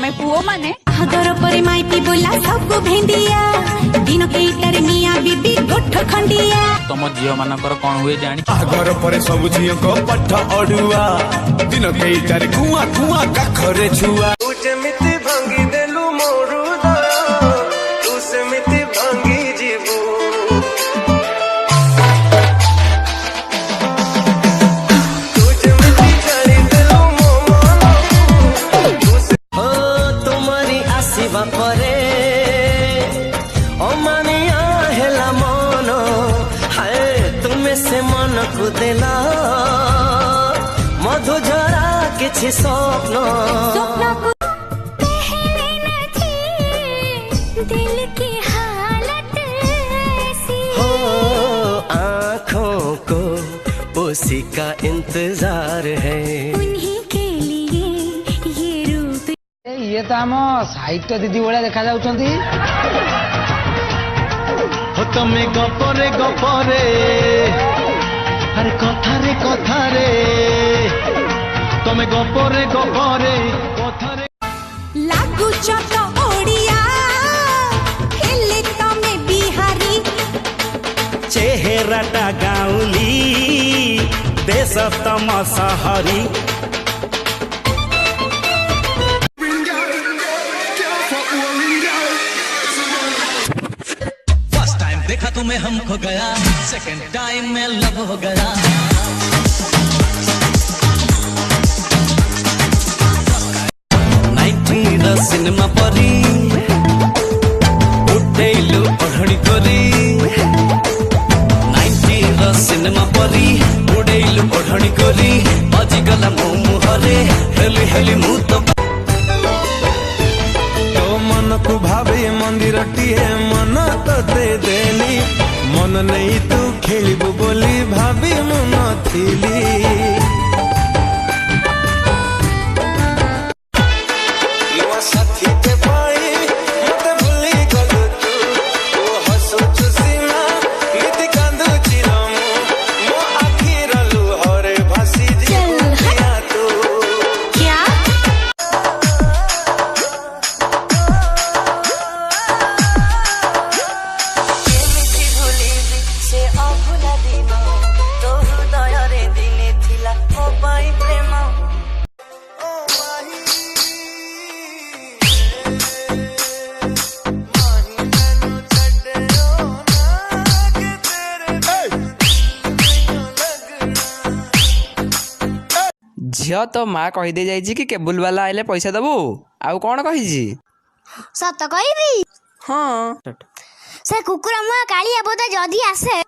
तमे पुओ माने आदर पर माइपी बोला सब भेंडिया दिन केइटार मिया बीबी गोठ खंडिया तम झियो मानकर कोन हुए जानी आगर पर सब झियो को पठ अडुआ दिन केइटार कुआ कुआ काखरे छुआ तू जेमिति भांगी देलु मोरु तू सेमिति भांगी जीवू तू जेमिति छाड़ी देलु मोमन हो तुम्हारी आसीबा परे अमानिया हेला मन हाय तुमे से मन को देला मधु झरा किछि स्वप्न दिल की हालत ऐसी हो आँखों को उसी का इंतजार है उन्हीं के लिए ये रूप ये तो आम साहित्य दीदी भाया देखा जाउछंती हो तमे गपरे गपरे अरे कथारे कथारे तमे गपरे गपरे कथारे लागू चट ओडिया हेले तमे बिहारी चेहराटा गाउली देश तम सहरी फर्स्ट टाइम देखा तुम्हें हम खो गया सेकंड टाइम में लव हो गया सिनेमा परी उठेलु ओढ़णी करी 90 सिनेमा परी उड़ेलु ओढ़णी करी बजिगला मो मुहरे हेली हेली मु तो मन को भावे मंदिर टीए मन तते देली मन नहीं तू खेलिबु बोली भाभी मु नथिली साथी के पाई मत भूली गलु तू ओ हसु चुसीना नीति कांदु चिरमु मो आखिरलु हरे भासी जिया तू क्या केमिति भूलिबी से अभुला दिन तो हृदय रे दिने थिला ओ पाई प्रेम झियो तो माँ कहीदे जाइए कि केबुल वाला आइले पैसा दबू आउ कौन कही सत कहबी हाँ से कुकुर मुआ कालिया बोदा जदी आसे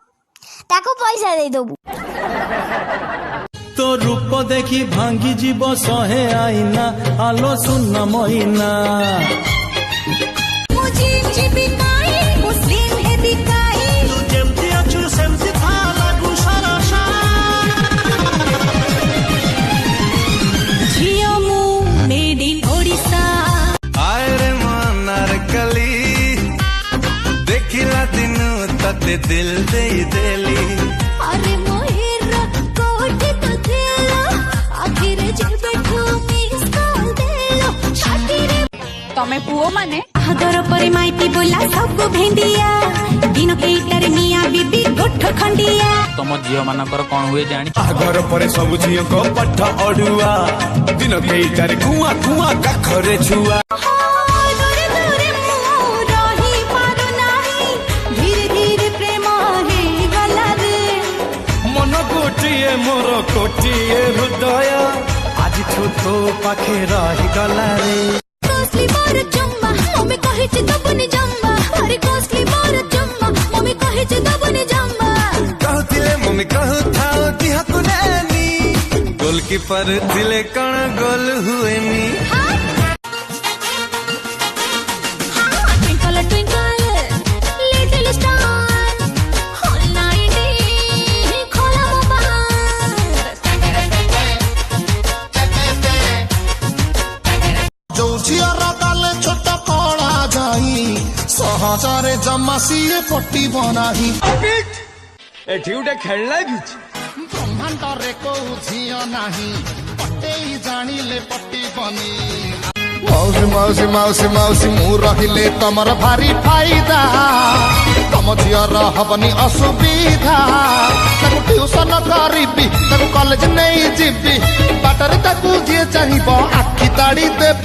ताको पैसा दे दबू तो रूप देखी भांगी जीव सहे आईना आलो सुन महीना मुझे जीविकाई मुस्लिम है बिकाई तू जेमती अछु सेमती था लागू सरसा झियो मु मेड इन ओडिशा आए रे मनार कली देखिला दिनु तते दिल दे देली अरे मोहिर कोठी तो देलो आखिर जे बैठो मिस कॉल देलो छाती रे तमे पुओ माने आदर पर माइपी बोला सब भेंडिया दिन केइटार मिया बीबी गोठ खंडिया तम झियो मानकर कोन हुए जानी आगर पर सब झियो को पठ अडुआ दिन केइटार कुआ कुआ काखरे छुआ दूरे दूरे मु रही पारो नाही धीरे धीरे प्रेम हे गला रे मन गोटिए मोर कोटिए हृदय आज तो पाखे रही गला रे कोसली मोर जम्मा मम्मी कहे जे दबने जम्मा अरे कोसली मोर जम्मा मम्मी कहे जे दबने जम्मा कहतिले मम्मी कहू थाओ दिहकु नानी गोलकीपर दिले कण गोल हुए नी twinkle twinkle little star whole night खोला जो झियर गाले छोट कला जाई सहजरे जम्मा सीए पट्टी बनाही एठी उठे खेलना किछ ब्रह्मांड रे को झियो नाही पट्टे जानिले पट्टी बनी ମାଉସୀ ମାଉସୀ ମାଉସୀ ମାଉସୀ ମୁଁ ରହିଲେ ତମର ଭାରି ଫାଇଦା ତମ ଝିଅର ହବନି ଅସୁବିଧା ତାକୁ ଟ୍ୟୁସନ କରିବି ତାକୁ କଲେଜ ନେଇ ଯିବି ବାଟରେ ତାକୁ ଯିଏ ଚାହିଁବ ଆଖି ତାଡ଼ି ଦେବେ